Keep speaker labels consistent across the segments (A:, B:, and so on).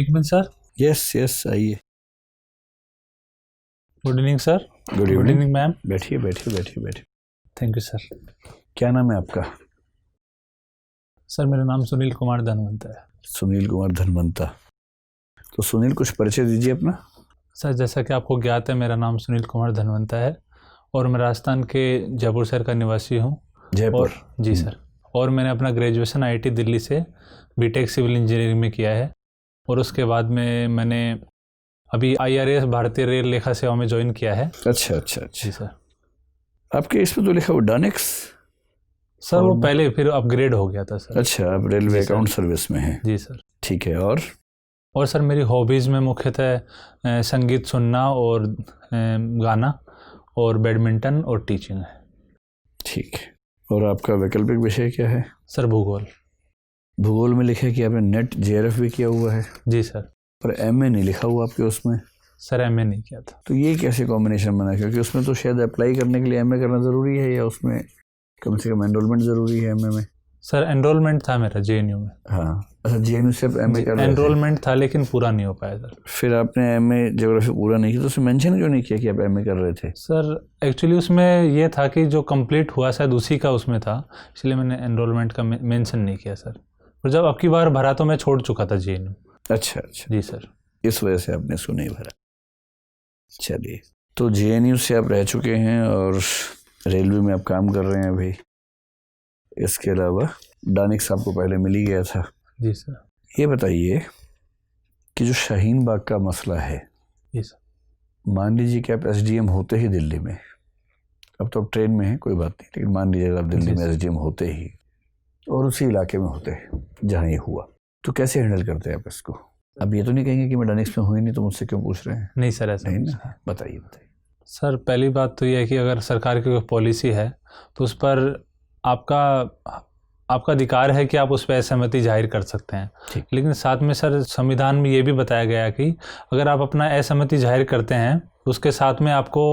A: माइकमैन sir.
B: Yes yes, आइए।
A: Good evening sir.
B: Good
A: good
B: evening.
A: Evening ma'am.
B: बैठिए बैठिए बैठिए बैठिए।
A: Thank you sir.
B: क्या नाम है आपका?
A: सर मेरा नाम सुनील कुमार धनवंत है।
B: सुनील कुमार धनवंता। तो सुनील, कुछ परिचय दीजिए अपना।
A: सर जैसा कि आपको ज्ञात है, मेरा नाम सुनील कुमार धनवंता है और मैं राजस्थान के जयपुर शहर का निवासी हूँ।
B: जयपुर?
A: जी सर। और मैंने अपना ग्रेजुएशन आईआईटी दिल्ली से बीटेक सिविल इंजीनियरिंग में किया है और उसके बाद में मैंने अभी IRAS भारतीय रेल लेखा सेवा में ज्वाइन किया है।
B: अच्छा अच्छा अच्छा।
A: जी सर।
B: आपके इसमें तो लिखा हुआ डानिक्स।
A: सर वो पहले फिर अपग्रेड हो गया था सर।
B: अच्छा, आप रेलवे अकाउंट सर्विस में हैं।
A: जी सर।
B: ठीक है। और
A: सर मेरी हॉबीज़ में मुख्यतः संगीत सुनना और गाना और बैडमिंटन और टीचिंग है।
B: ठीक है। और आपका वैकल्पिक विषय क्या है?
A: सर भूगोल।
B: भूगोल में लिखा है कि आपने नेट JRF भी किया हुआ है।
A: जी सर।
B: पर MA नहीं लिखा हुआ आपके उसमें।
A: सर MA नहीं किया था।
B: तो ये कैसे कॉम्बिनेशन बना? क्योंकि उसमें तो शायद अप्लाई करने के लिए MA करना ज़रूरी है, या उसमें कम से कम एनरोलमेंट ज़रूरी है MA में?
A: सर एनरोलमेंट था मेरा JNU में।
B: हाँ, अच्छा, JNU से आप MA कर रहे थे?
A: एनरोलमेंट था लेकिन पूरा नहीं हो पाया सर।
B: फिर आपने MA ज्योग्राफी पूरा नहीं किया तो उसमें मेंशन क्यों नहीं किया कि आप MA कर रहे थे?
A: सर एक्चुअली उसमें ये था कि जो कंप्लीट हुआ शायद उसी का उसमें था, इसलिए मैंने एनरोलमेंट का मेंशन नहीं किया सर। और जब अब की बार भरा तो मैं छोड़ चुका था JNU।
B: अच्छा अच्छा।
A: जी सर।
B: इस वजह से आपने इसको नहीं भरा। चलिए, तो JNU से आप रह चुके हैं और रेलवे में आप काम कर रहे हैं अभी। इसके अलावा डानिक्स आपको पहले मिल ही गया था।
A: जी सर।
B: ये बताइए कि जो शाहीन बाग का मसला है,
A: जी सर,
B: मान लीजिए कि आप SDM होते ही दिल्ली में, अब तो आप ट्रेन में हैं कोई बात नहीं, लेकिन मान लीजिए आप दिल्ली में SDM होते ही और उसी इलाके में होते हैं जहाँ ये हुआ, तो कैसे हैंडल करते हैं आप इसको? अब ये तो नहीं कहेंगे कि मैं डानिक्स में हुई नहीं तो मुझसे क्यों पूछ रहे हैं?
A: नहीं सर, ऐसा
B: नहीं ना। बताइए बताइए।
A: सर पहली बात तो ये है कि अगर सरकार की कोई पॉलिसी है तो उस पर आपका अधिकार है कि आप उस पर असहमति जाहिर कर सकते हैं। लेकिन साथ में सर संविधान में ये भी बताया गया है कि अगर आप अपना असहमति जाहिर करते हैं तो उसके साथ में आपको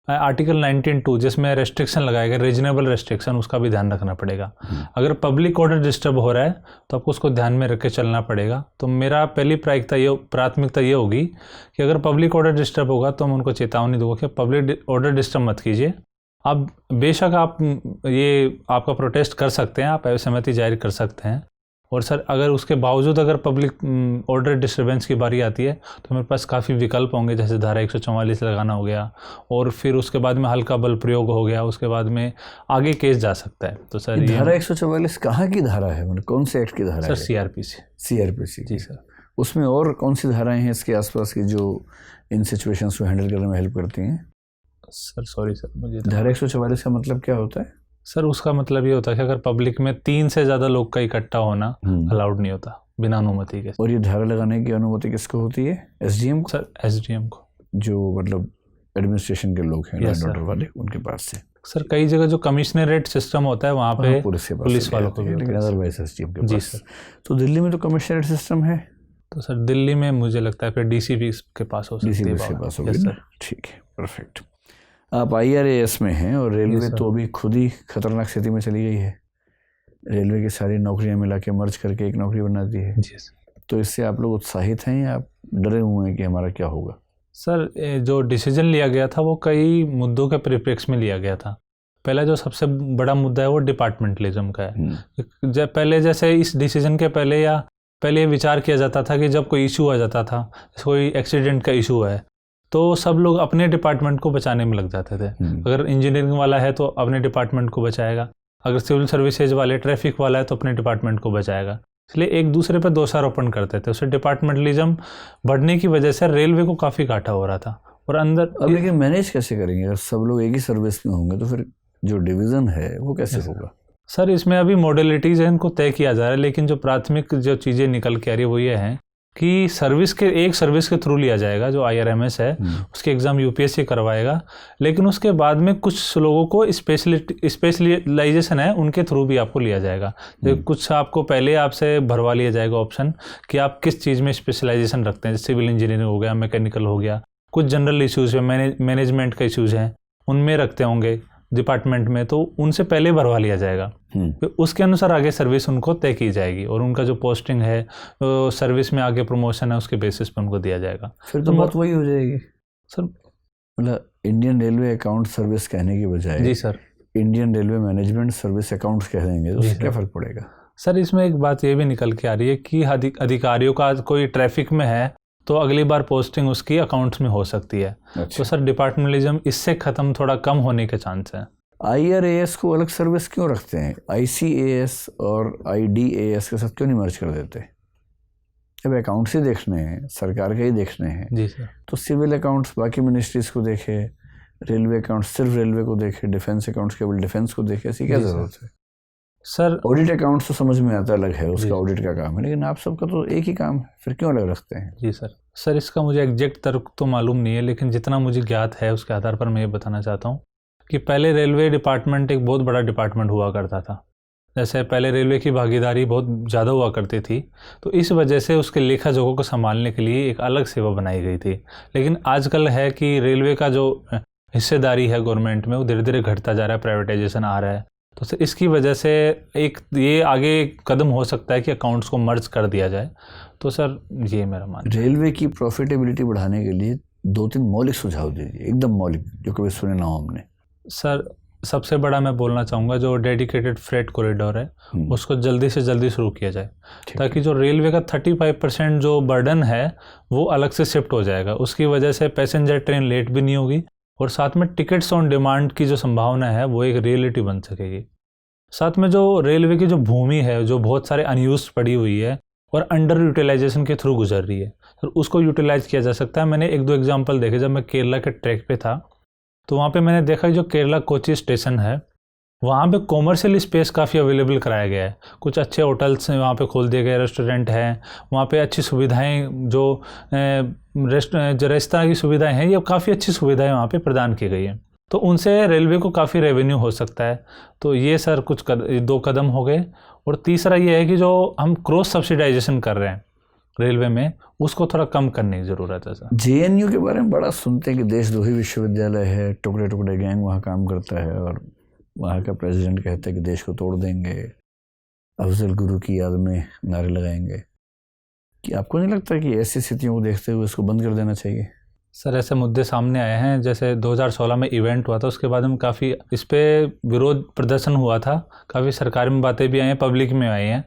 A: आर्टिकल 19(2) जिसमें रेस्ट्रिक्शन लगाया गया, रीजनेबल रेस्ट्रिक्शन, उसका भी ध्यान रखना पड़ेगा। अगर पब्लिक ऑर्डर डिस्टर्ब हो रहा है तो आपको उसको ध्यान में रख के चलना पड़ेगा। तो मेरा पहली प्राथमिकता ये होगी कि अगर पब्लिक ऑर्डर डिस्टर्ब होगा तो मैं उनको चेतावनी दूंगा कि पब्लिक ऑर्डर डिस्टर्ब मत कीजिए। अब बेशक आप ये आपका प्रोटेस्ट कर सकते हैं, आप असहमति जाहिर कर सकते हैं। और सर अगर उसके बावजूद अगर पब्लिक ऑर्डर डिस्टर्बेंस की बारी आती है तो मेरे पास काफ़ी विकल्प होंगे, जैसे धारा 144 लगाना हो गया और फिर उसके बाद में हल्का बल प्रयोग हो गया, उसके बाद में आगे केस जा सकता है। तो सर ये
B: धारा 144 कहाँ की धारा है, मतलब कौन से एक्ट की धारा
A: सर
B: है? CRPC।
A: जी सर।
B: उसमें और कौन सी धाराएं हैं इसके आसपास की जो इन सिचुएशंस को हैंडल करने में हेल्प करती हैं?
A: सर सॉरी सर, मुझे
B: धारा 144 का मतलब क्या होता है?
A: सर उसका मतलब ये होता है कि अगर पब्लिक में 3 से ज़्यादा लोग का इकट्ठा होना अलाउड नहीं होता बिना अनुमति के।
B: और ये धारा लगाने की अनुमति किसको होती है? SDM को?
A: सर SDM को, जो
B: मतलब एडमिनिस्ट्रेशन के लोग हैं, लॉ ऑर्डर वाले, उनके पास से।
A: सर कई जगह जो कमिश्नरेट सिस्टम होता है वहाँ पे पुलिस वालों को,
B: लेकिन अदरवाइज SDM के पास।
A: जी सर।
B: तो दिल्ली में तो कमिश्नरेट सिस्टम है,
A: तो सर दिल्ली में मुझे लगता है फिर DCP के पास हो सकती है।
B: DCP के पास होगी ना? ठीक है, परफेक्ट। आप IRAS में हैं और रेलवे तो अभी खुद ही खतरनाक स्थिति में चली गई है। रेलवे की सारी नौकरियां मिला के मर्ज करके एक नौकरी बना दी है।
A: जी सर।
B: तो इससे आप लोग उत्साहित हैं या आप डरे हुए हैं कि हमारा क्या होगा?
A: सर जो डिसीजन लिया गया था वो कई मुद्दों के परिप्रेक्ष्य में लिया गया था। पहला जो सबसे बड़ा मुद्दा है वो डिपार्टमेंटलिज्म का है। पहले जैसे इस डिसीजन के पहले विचार किया जाता था कि जब कोई इशू आ जाता था, कोई एक्सीडेंट का इशू है, तो सब लोग अपने डिपार्टमेंट को बचाने में लग जाते थे। अगर इंजीनियरिंग वाला है तो अपने डिपार्टमेंट को बचाएगा, अगर सिविल सर्विसेज वाले, ट्रैफिक वाला है तो अपने डिपार्टमेंट को बचाएगा। इसलिए एक दूसरे पर दोषारोपण करते थे। उससे डिपार्टमेंटलिज्म बढ़ने की वजह से रेलवे को काफ़ी घाटा हो रहा था। और अंदर
B: अब लेकिन मैनेज कैसे करेंगे? अगर सब लोग एक ही सर्विस में होंगे तो फिर जो डिवीज़न है वो कैसे होगा?
A: सर इसमें अभी मॉडलिटीज़ हैं, इनको तय किया जा रहा है, लेकिन जो प्राथमिक जो चीज़ें निकल के आ रही है वो ये हैं कि एक सर्विस के थ्रू लिया जाएगा। जो IRMS है उसके एग्ज़ाम UPSC करवाएगा, लेकिन उसके बाद में कुछ लोगों को स्पेशलाइजेशन है उनके थ्रू भी आपको लिया जाएगा। कुछ आपको पहले आपसे भरवा लिया जाएगा ऑप्शन कि आप किस चीज़ में स्पेशलाइजेशन रखते हैं। सिविल इंजीनियरिंग हो गया, मैकेनिकल हो गया, कुछ जनरल इश्यूज़ में मैनेजमेंट के इश्यूज़ हैं उनमें रखते होंगे, डिपार्टमेंट में, तो उनसे पहले भरवा लिया जाएगा। फिर उसके अनुसार आगे सर्विस उनको तय की जाएगी और उनका जो पोस्टिंग है, तो सर्विस में आगे प्रमोशन है, उसके बेसिस पे उनको दिया जाएगा।
B: फिर तो बात वही हो जाएगी
A: सर।
B: मतलब इंडियन रेलवे अकाउंट सर्विस कहने की बजाय
A: जी sir
B: Indian railway management service accounts कह देंगे, तो उससे क्या फ़र्क पड़ेगा?
A: सर इसमें एक बात ये भी निकल के आ रही है कि अधिकारियों का कोई ट्रैफिक में है तो अगली बार पोस्टिंग उसकी अकाउंट्स में हो सकती है।
B: अच्छा।
A: तो सर डिपार्टमेंटलिज्म इससे ख़त्म थोड़ा कम होने के चांस हैं।
B: IRAS को अलग सर्विस क्यों रखते हैं? ICAS और IDAS के साथ क्यों नहीं मर्ज कर देते? अब अकाउंट्स ही देखने हैं, सरकार के ही देखने हैं।
A: जी सर।
B: तो सिविल अकाउंट्स बाकी मिनिस्ट्रीज को देखे, रेलवे अकाउंट्स सिर्फ रेलवे को देखे, डिफेंस अकाउंट्स केवल डिफेंस को देखे, ऐसी क्या ज़रूरत है?
A: सर
B: ऑडिट अकाउंट्स तो समझ में आता अलग है, उसका ऑडिट का काम है, लेकिन आप सबका तो एक ही काम है, फिर क्यों अलग रखते हैं?
A: जी सर इसका मुझे एग्जैक्ट तर्क तो मालूम नहीं है, लेकिन जितना मुझे ज्ञात है उसके आधार पर मैं ये बताना चाहता हूँ कि पहले रेलवे डिपार्टमेंट एक बहुत बड़ा डिपार्टमेंट हुआ करता था। जैसे पहले रेलवे की भागीदारी बहुत ज़्यादा हुआ करती थी, तो इस वजह से उसके लेखा जोखों को संभालने के लिए एक अलग सेवा बनाई गई थी। लेकिन आजकल है कि रेलवे का जो हिस्सेदारी है गवर्नमेंट में, वो धीरे धीरे घटता जा रहा है, प्राइवेटाइजेशन आ रहा है। तो सर इसकी वजह से एक ये आगे कदम हो सकता है कि अकाउंट्स को मर्ज कर दिया जाए। तो सर ये मेरा मानना है।
B: रेलवे की प्रॉफिटेबिलिटी बढ़ाने के लिए 2-3 मौलिक सुझाव दीजिए, एकदम मौलिक, जो कभी सुने ना हो हमने।
A: सर सबसे बड़ा मैं बोलना चाहूँगा जो डेडिकेटेड फ्रेट कॉरिडोर है उसको जल्दी से जल्दी शुरू किया जाए, ताकि जो रेलवे का 35% जो बर्डन है वो अलग से शिफ्ट हो जाएगा। उसकी वजह से पैसेंजर ट्रेन लेट भी नहीं होगी और साथ में टिकट्स ऑन डिमांड की जो संभावना है वो एक रियलिटी बन सकेगी। साथ में जो रेलवे की जो भूमि है जो बहुत सारे अनयूज पड़ी हुई है और अंडर यूटिलाइजेशन के थ्रू गुजर रही है, तो उसको यूटिलाइज किया जा सकता है। मैंने 1-2 एग्जांपल देखे। जब मैं केरला के ट्रैक पे था तो वहाँ पे मैंने देखा जो केरला कोची स्टेशन है वहाँ पे कॉमर्शियल स्पेस काफ़ी अवेलेबल कराया गया है। कुछ अच्छे होटल्स वहाँ पे खोल दिए गए, रेस्टोरेंट हैं वहाँ पे, अच्छी सुविधाएं जो रेस्तरां की सुविधाएं हैं, ये काफ़ी अच्छी सुविधाएं वहाँ पे प्रदान की गई हैं। तो उनसे रेलवे को काफ़ी रेवेन्यू हो सकता है। तो ये सर कुछ 2 कदम हो गए। और तीसरा ये है कि जो हम क्रॉस सब्सिडाइजेशन कर रहे हैं रेलवे में, उसको थोड़ा कम करने की ज़रूरत है सर।
B: JNU के बारे में बड़ा सुनते हैं कि देशद्रोही विश्वविद्यालय है, टुकड़े टुकड़े गैंग वहाँ काम करता है और वहाँ का प्रेसिडेंट कहता है कि देश को तोड़ देंगे, अफजल गुरु की याद में नारे लगाएंगे। कि आपको नहीं लगता कि ऐसी स्थितियों को देखते हुए इसको बंद कर देना चाहिए?
A: सर ऐसे मुद्दे सामने आए हैं। जैसे 2016 में इवेंट हुआ था, उसके बाद में काफ़ी इस पर विरोध प्रदर्शन हुआ था, काफ़ी सरकार में बातें भी आई हैं, पब्लिक में आई हैं,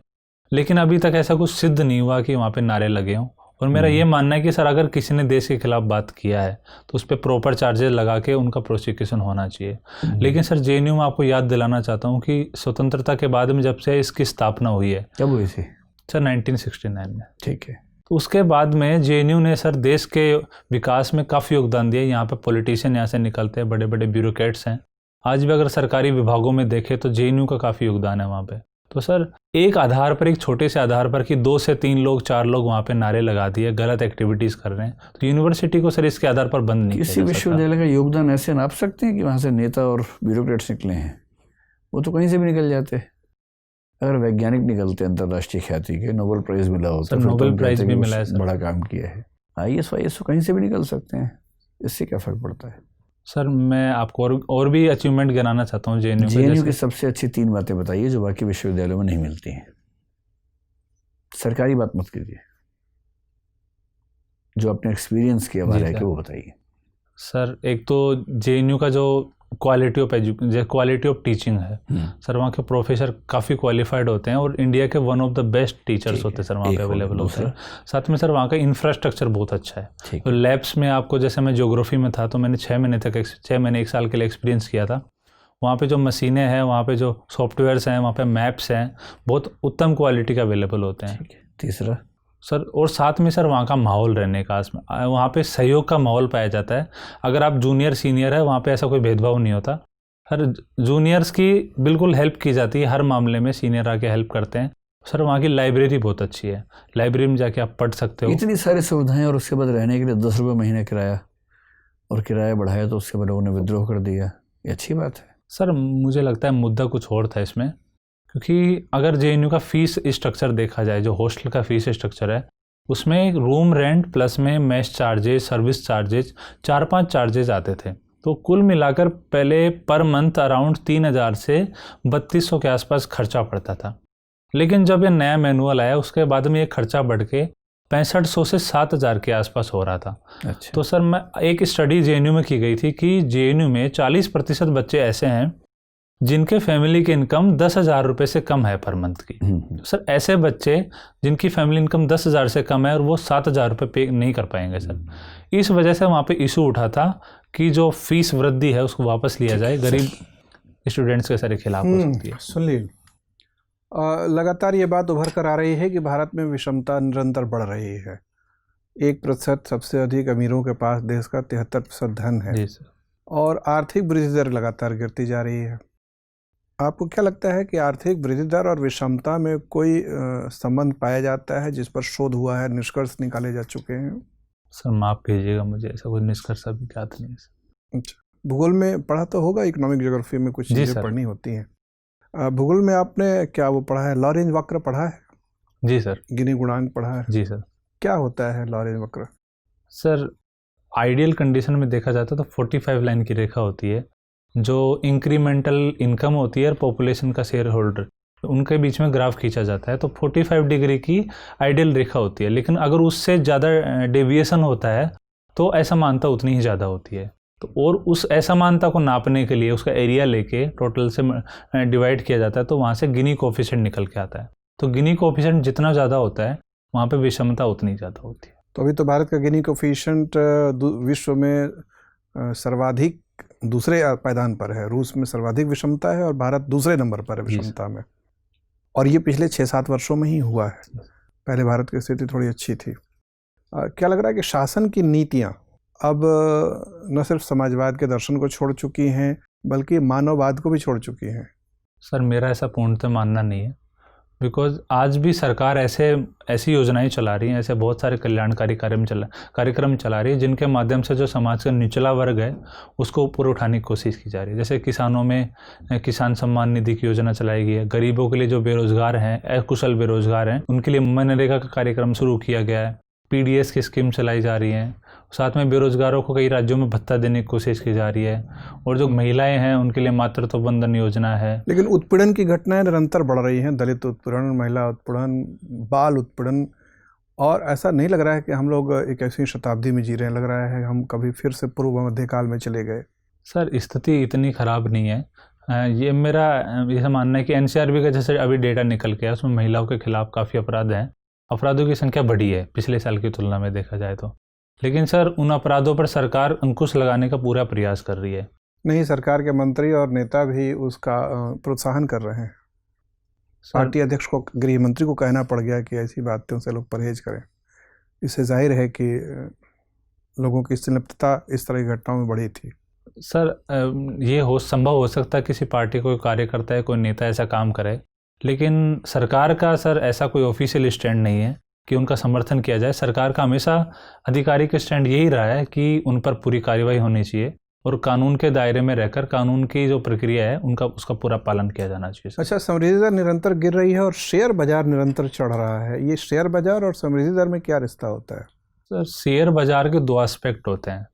A: लेकिन अभी तक ऐसा कुछ सिद्ध नहीं हुआ कि वहाँ पे नारे लगे हों। और मेरा ये मानना है कि सर अगर किसी ने देश के खिलाफ बात किया है तो उस पर प्रॉपर चार्जेस लगा के उनका प्रोसिक्यूशन होना चाहिए। लेकिन सर JNU में आपको याद दिलाना चाहता हूँ कि स्वतंत्रता के बाद में जब से इसकी स्थापना हुई है।
B: कब हुई थी?
A: सर 1969 में।
B: ठीक है।
A: तो उसके बाद में JNU ने सर देश के विकास में काफ़ी योगदान दिया। यहाँ पे पॉलिटिशियन यहाँ से निकलते हैं, बड़े बड़े ब्यूरोक्रेट्स हैं। आज भी अगर सरकारी विभागों में देखें तो JNU का काफ़ी योगदान है वहाँ पे। तो सर एक आधार पर, एक छोटे से आधार पर कि 2 से 3 लोग 4 लोग वहाँ पे नारे लगा दिए, गलत एक्टिविटीज़ कर रहे हैं, तो यूनिवर्सिटी को सर इसके आधार पर बंद नहीं किया जा सकता।
B: किसी विश्वविद्यालय का योगदान ऐसे नाप सकते हैं कि वहाँ से नेता और ब्यूरोक्रेट्स निकले हैं? वो तो कहीं से भी निकल जाते। अगर वैज्ञानिक निकलते अंतर्राष्ट्रीय ख्याति के, नोबेल प्राइज़ मिला होता,
A: नोबेल प्राइज़ भी मिला है सर,
B: बड़ा काम किया है। IAS तो कहीं से भी निकल सकते हैं, इससे क्या फ़र्क पड़ता है?
A: सर मैं आपको और भी अचीवमेंट गिनाना चाहता हूँ JNU
B: की सबसे अच्छी 3 बातें बताइए जो बाकी विश्वविद्यालयों में नहीं मिलती हैं। सरकारी बात मत कीजिए, जो अपने एक्सपीरियंस के बारे है कि वो बताइए।
A: सर एक तो JNU का जो क्वालिटी ऑफ टीचिंग है सर, वहाँ के प्रोफेसर काफ़ी क्वालिफाइड होते हैं और इंडिया के one of the best teachers होते हैं सर वहाँ पे अवेलेबल होते हैं। साथ में सर वहाँ का इंफ्रास्ट्रक्चर बहुत अच्छा है। तो लैब्स में आपको, जैसे मैं ज्योग्राफी में था तो मैंने 6 महीने 1 साल के लिए एक्सपीरियंस किया था। वहाँ पे जो मशीनें हैं, वहाँ पे जो सॉफ्टवेयर्स हैं, वहाँ पे मैप्स हैं, बहुत उत्तम क्वालिटी के अवेलेबल होते हैं।
B: तीसरा
A: सर, और साथ में सर वहाँ का माहौल रहने का, वहाँ पे सहयोग का माहौल पाया जाता है। अगर आप जूनियर सीनियर है, वहाँ पे ऐसा कोई भेदभाव नहीं होता। हर जूनियर्स की बिल्कुल हेल्प की जाती है, हर मामले में सीनियर आके हेल्प करते हैं। सर वहाँ की लाइब्रेरी बहुत अच्छी है, लाइब्रेरी में जाके आप पढ़ सकते हो।
B: इतनी सारी सुविधाएं और उसके बाद रहने के लिए 10 रुपये महीने किराया, और किराया बढ़ाया तो उसके बाद लोगों ने विद्रोह कर दिया। ये अच्छी बात है
A: सर। मुझे लगता है मुद्दा कुछ और था इसमें, क्योंकि अगर JNU का फ़ीस स्ट्रक्चर देखा जाए, जो हॉस्टल का फ़ीस स्ट्रक्चर है, उसमें रूम रेंट प्लस में mess charges, service charges, 4-5 charges आते थे। तो कुल मिलाकर पहले पर मंथ अराउंड 3,000 से 3,200 के आसपास खर्चा पड़ता था। लेकिन जब ये नया मैनुअल आया उसके बाद में ये खर्चा बढ़ के 6500 से 7,000 के आसपास हो रहा था।
B: अच्छा।
A: तो सर मैं एक स्टडी जेएनयू में की गई थी कि जेएनयू में 40% बच्चे ऐसे हैं जिनके फैमिली की इनकम 10,000 रुपये से कम है पर मंथ की। तो सर ऐसे बच्चे जिनकी फैमिली इनकम 10,000 से कम है और वो 7,000 रुपये पे नहीं कर पाएंगे सर। इस वजह से वहाँ पे इशू उठा था कि जो फीस वृद्धि है उसको वापस लिया जाए, गरीब स्टूडेंट्स के सारे खिलाफ हो सकती है।
C: सुनील, लगातार ये बात उभर कर आ रही है कि भारत में विषमता निरंतर बढ़ रही है। 1% सबसे अधिक अमीरों के पास देश का 73% धन है।
A: जी सर।
C: और आर्थिक वृद्धि दर लगातार गिरती जा रही है। आपको क्या लगता है कि आर्थिक वृद्धि दर और विषमता में कोई संबंध पाया जाता है जिस पर शोध हुआ है, निष्कर्ष निकाले जा चुके हैं?
A: सर माफ़ कीजिएगा, मुझे ऐसा कोई निष्कर्ष अभी ज्ञात नहीं है सर।
C: अच्छा, भूगोल में पढ़ा तो होगा, इकोनॉमिक ज्योग्राफी में कुछ चीज़ें पढ़नी होती हैं। भूगोल में आपने क्या वो पढ़ा है, लॉरेंज वक्र पढ़ा है?
A: जी सर।
C: गिनी गुणांक पढ़ा है?
A: जी सर।
C: क्या होता है लॉरेंज वक्र?
A: सर आइडियल कंडीशन में देखा जाता है तो 45 लाइन की रेखा होती है जो इंक्रीमेंटल इनकम होती है और पॉपुलेशन का शेयर होल्डर, उनके बीच में ग्राफ खींचा जाता है। तो 45 डिग्री की आइडियल रेखा होती है, लेकिन अगर उससे ज़्यादा डेविएशन होता है तो असमानता उतनी ही ज़्यादा होती है। तो और उस असमानता को नापने के लिए उसका एरिया लेके टोटल से डिवाइड किया जाता है, तो वहाँ से गिनी कोफिशिएंट निकल के आता है। तो गिनी कोफिशिएंट जितना ज़्यादा होता है वहाँ पे विषमता उतनी ज़्यादा होती है।
C: तो अभी तो भारत का गिनी कोफिशिएंट विश्व में सर्वाधिक दूसरे पायदान पर है। रूस में सर्वाधिक विषमता है और भारत दूसरे नंबर पर है विषमता में। और ये पिछले 6-7 वर्षों में ही हुआ है। पहले भारत की स्थिति थोड़ी अच्छी थी। क्या लग रहा है कि शासन की नीतियाँ अब न सिर्फ समाजवाद के दर्शन को छोड़ चुकी हैं बल्कि मानववाद को भी छोड़ चुकी हैं?
A: सर मेरा ऐसा पूर्णतः मानना नहीं है, बिकॉज आज भी सरकार ऐसी योजनाएं चला रही हैं, ऐसे बहुत सारे कल्याणकारी कार्यक्रम चला रही है जिनके माध्यम से जो समाज का निचला वर्ग है उसको ऊपर उठाने की कोशिश की जा रही है। जैसे किसानों में किसान सम्मान निधि की योजना चलाई गई है, गरीबों के लिए जो बेरोजगार हैं, अकुशल बेरोजगार हैं, उनके लिए मनरेगा का कार्यक्रम शुरू किया गया है, पीडीएस की स्कीम चलाई जा रही है, साथ में बेरोजगारों को कई राज्यों में भत्ता देने की कोशिश की जा रही है, और जो महिलाएं हैं उनके लिए मातृत्व बंधन योजना है।
C: लेकिन उत्पीड़न की घटनाएं निरंतर बढ़ रही हैं, दलित उत्पीड़न, महिला उत्पीड़न, बाल उत्पीड़न, और ऐसा नहीं लग रहा है कि हम लोग एक ऐसी शताब्दी में जी रहे हैं, लग रहा है हम कभी फिर से पूर्व मध्यकाल में चले गए।
A: सर स्थिति इतनी ख़राब नहीं है। ये मेरा यह मानना है कि एनसीआरबी का जैसे अभी डेटा निकल के उसमें महिलाओं के खिलाफ काफ़ी अपराध हैं, अपराधों की संख्या बढ़ी है पिछले साल की तुलना में देखा जाए तो। लेकिन सर उन अपराधों पर सरकार अंकुश लगाने का पूरा प्रयास कर रही है।
C: नहीं, सरकार के मंत्री और नेता भी उसका प्रोत्साहन कर रहे हैं। पार्टी अध्यक्ष को, गृह मंत्री को कहना पड़ गया कि ऐसी बातों से लोग परहेज करें। इससे जाहिर है कि लोगों की संलिप्तता इस तरह की घटनाओं में बढ़ी थी।
A: सर ये संभव हो सकता है किसी पार्टी कोई कार्यकर्ता है, कोई नेता ऐसा काम करे, लेकिन सरकार का सर ऐसा कोई ऑफिशियल स्टैंड नहीं है कि उनका समर्थन किया जाए। सरकार का हमेशा आधिकारिक स्टैंड यही रहा है कि उन पर पूरी कार्रवाई होनी चाहिए और कानून के दायरे में रहकर कानून की जो प्रक्रिया है उसका पूरा पालन किया जाना चाहिए।
C: अच्छा, समृद्धि दर निरंतर गिर रही है और शेयर बाजार निरंतर चढ़ रहा है। ये शेयर बाजार और समृद्धि दर में क्या रिश्ता होता है?
A: सर शेयर बाजार के 2 एस्पेक्ट होते हैं,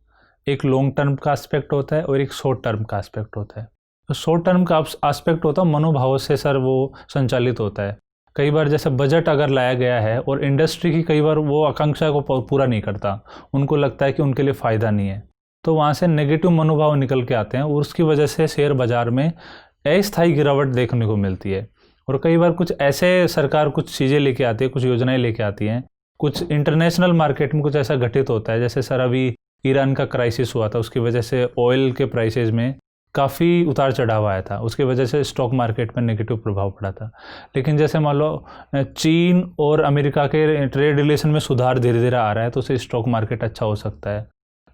A: एक लॉन्ग टर्म का एस्पेक्ट होता है और एक शॉर्ट टर्म का एस्पेक्ट होता है। तो शॉर्ट टर्म का एस्पेक्ट होता है मनोभाव से सर वो संचालित होता है। कई बार जैसे बजट अगर लाया गया है और इंडस्ट्री की कई बार वो आकांक्षा को पूरा नहीं करता, उनको लगता है कि उनके लिए फ़ायदा नहीं है, तो वहाँ से नेगेटिव मनोभाव निकल के आते हैं और उसकी वजह से शेयर बाज़ार में अस्थायी गिरावट देखने को मिलती है। और कई बार कुछ ऐसे सरकार कुछ चीज़ें लेके आती है, कुछ योजनाएं लेके आती हैं, कुछ इंटरनेशनल मार्केट में कुछ ऐसा घटित होता है। जैसे सर अभी ईरान का क्राइसिस हुआ था, उसकी वजह से ऑयल के प्राइसेज में काफ़ी उतार चढ़ाव आया था, उसकी वजह से स्टॉक मार्केट पर नेगेटिव प्रभाव पड़ा था। लेकिन जैसे मान लो चीन और अमेरिका के ट्रेड रिलेशन में सुधार धीरे धीरे आ रहा है, तो उससे स्टॉक मार्केट अच्छा हो सकता है।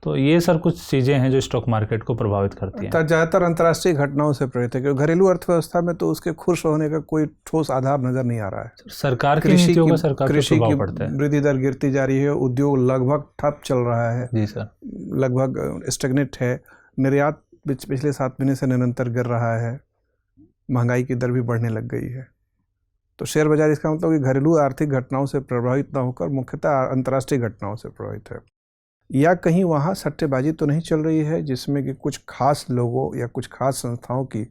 A: तो ये सर कुछ चीज़ें हैं जो स्टॉक मार्केट को प्रभावित करती हैं।
C: ज़्यादातर अंतर्राष्ट्रीय घटनाओं से प्रेरित है, क्योंकि घरेलू अर्थव्यवस्था में तो उसके खुश होने का कोई ठोस आधार नजर नहीं आ रहा है।
A: सरकार की नीतियों का सरकार पर प्रभाव पड़ता है।
C: वृद्धि दर गिरती जा रही है, उद्योग लगभग ठप चल रहा है।
A: जी सर,
C: लगभग स्टेगनेट है। निर्यात पिछले 7 महीने से निरंतर गिर रहा है। महंगाई की दर भी बढ़ने लग गई है। तो शेयर बाजार इसका मतलब कि घरेलू आर्थिक घटनाओं से प्रभावित न होकर मुख्यतः अंतर्राष्ट्रीय घटनाओं से प्रभावित है। या कहीं वहाँ सट्टेबाजी तो नहीं चल रही है जिसमें कि कुछ खास लोगों या कुछ खास संस्थाओं की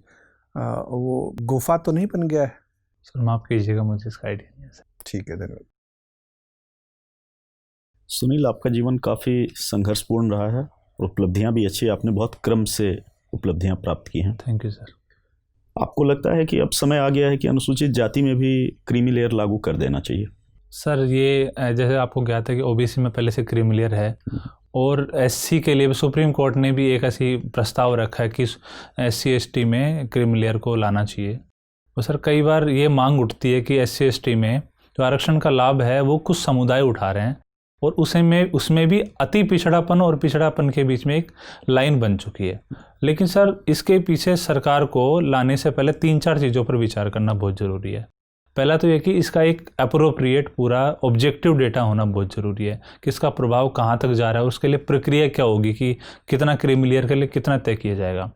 C: वो गुफा तो नहीं बन गया है?
A: सर माफ़ कीजिएगा, मुझे इसका आइडिया नहीं है सर।
C: ठीक है, धन्यवाद।
B: सुनील, आपका जीवन काफ़ी संघर्षपूर्ण रहा है, उपलब्धियां भी अच्छी, आपने बहुत क्रम से उपलब्धियां प्राप्त की हैं।
A: Thank you sir.
B: आपको लगता है कि अब समय आ गया है कि अनुसूचित जाति में भी क्रीमी लेयर लागू कर देना चाहिए?
A: सर ये जैसे आपको ज्ञात है कि ओबीसी में पहले से क्रीमी लेयर है, और एससी के लिए भी सुप्रीम कोर्ट ने भी एक ऐसी प्रस्ताव रखा है कि एससी एसटी में क्रीमी लेयर को लाना चाहिए। और सर कई बार ये मांग उठती है कि एससी एसटी में जो आरक्षण का लाभ है वो कुछ समुदाय उठा रहे हैं, और उसमें भी अति पिछड़ापन और पिछड़ापन के बीच में एक लाइन बन चुकी है। लेकिन सर इसके पीछे सरकार को लाने से पहले 3-4 चीज़ों पर विचार करना बहुत ज़रूरी है। पहला तो ये कि इसका एक अप्रोप्रिएट पूरा ऑब्जेक्टिव डेटा होना बहुत ज़रूरी है कि इसका प्रभाव कहाँ तक जा रहा है, उसके लिए प्रक्रिया क्या होगी कि कितना क्रीमी लेयर के लिए कितना तय किया जाएगा।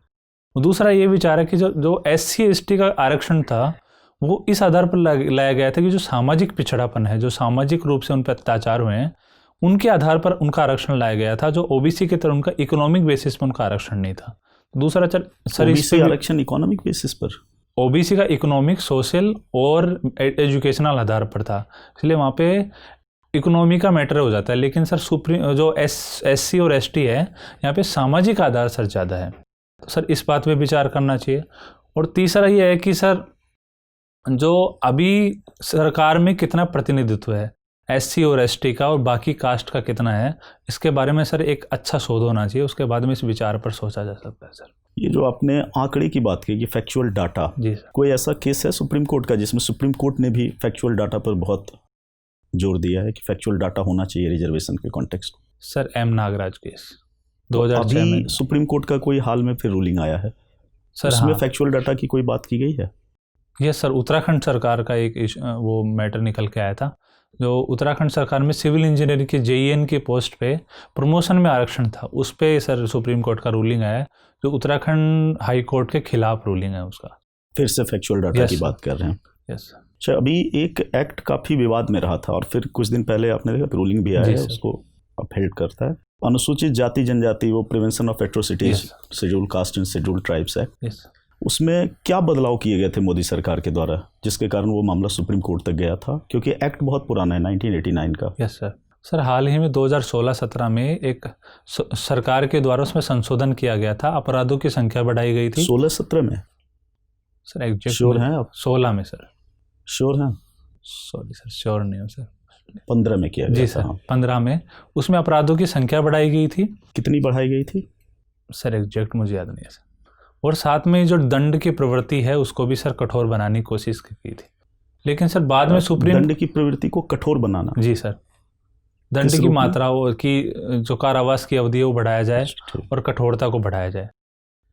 A: दूसरा ये विचार है कि जो एससी एसटी का आरक्षण था वो इस आधार पर लाया गया था कि जो सामाजिक पिछड़ापन है, जो सामाजिक रूप से उन पर अत्याचार हुए हैं, उनके आधार पर उनका आरक्षण लाया गया था। जो ओबीसी की तरह उनका इकोनॉमिक बेसिस पर उनका आरक्षण नहीं था। दूसरा सर
B: ओबीसी आरक्षण इकोनॉमिक बेसिस पर,
A: ओबीसी का इकोनॉमिक, सोशल और एजुकेशनल आधार पर था, इसलिए वहाँ पे इकोनॉमी का मैटर हो जाता है। लेकिन सर जो एससी और एसटी है यहाँ पे सामाजिक आधार सर ज़्यादा है, तो सर इस बात पे विचार करना चाहिए। और तीसरा ये है कि सर जो अभी सरकार में कितना प्रतिनिधित्व है एससी और एसटी का और बाकी कास्ट का कितना है, इसके बारे में सर एक अच्छा शोध होना चाहिए, उसके बाद में इस विचार पर सोचा जा सकता है सर।
B: ये जो आपने आंकड़े की बात की कि फैक्चुअल डाटा,
A: जी सर,
B: कोई ऐसा केस है सुप्रीम कोर्ट का जिसमें सुप्रीम कोर्ट ने भी फैक्चुअल डाटा पर बहुत जोर दिया है कि फैक्चुअल डाटा होना चाहिए रिजर्वेशन के कॉन्टेक्स्ट में?
A: सर एम नागराज केस 2006 में
B: सुप्रीम कोर्ट का कोई हाल में फिर रूलिंग आया है
A: सर,
B: उसमें
A: हाँ,
B: फैक्चुअल डाटा की कोई बात की गई है?
A: यस सर, उत्तराखंड सरकार का एक वो मैटर निकल के आया था। जो उत्तराखंड सरकार में सिविल इंजीनियरिंग के जेईएन की पोस्ट पे प्रमोशन में आरक्षण था, उस पे सर सुप्रीम कोर्ट का रूलिंग आया है, जो उत्तराखंड हाई कोर्ट के खिलाफ रूलिंग है उसका।
B: फिर से फैक्चुअल डाटा की बात कर रहे हैं?
A: यस।
B: अच्छा, अभी एक एक्ट काफ़ी विवाद में रहा था और फिर कुछ दिन पहले आपने देखा रूलिंग भी आया है, उसको अपहेल्ड करता है अनुसूचित जाति जनजाति वो prevention of atrocities schedule caste and schedule tribes act. उसमें क्या बदलाव किए गए थे मोदी सरकार के द्वारा जिसके कारण वो मामला सुप्रीम कोर्ट तक गया था, क्योंकि एक्ट बहुत पुराना है 1989 का?
A: Yes sir. सर हाल ही में 2016-17 में एक सरकार के द्वारा उसमें संशोधन किया गया था, अपराधों की संख्या बढ़ाई गई थी।
B: 16-17 में?
A: सर एग्जैक्ट
B: श्योर हैं आप?
A: 16 में सर।
B: श्योर हैं?
A: सॉरी सर, श्योर नहीं हूँ सर।
B: 15 में किया गया?
A: जी सर, 15 में उसमें अपराधों की संख्या बढ़ाई गई थी।
B: कितनी बढ़ाई गई थी
A: सर? एग्जैक्ट मुझे याद नहीं है सर। और साथ में जो दंड की प्रवृत्ति है उसको भी सर कठोर बनाने की कोशिश की थी, लेकिन सर बाद में सुप्रीम
B: दंड की प्रवृत्ति को कठोर बनाना?
A: जी सर, दंड की मात्रा की जो कारावास की अवधि है वो बढ़ाया जाए और कठोरता को बढ़ाया जाए।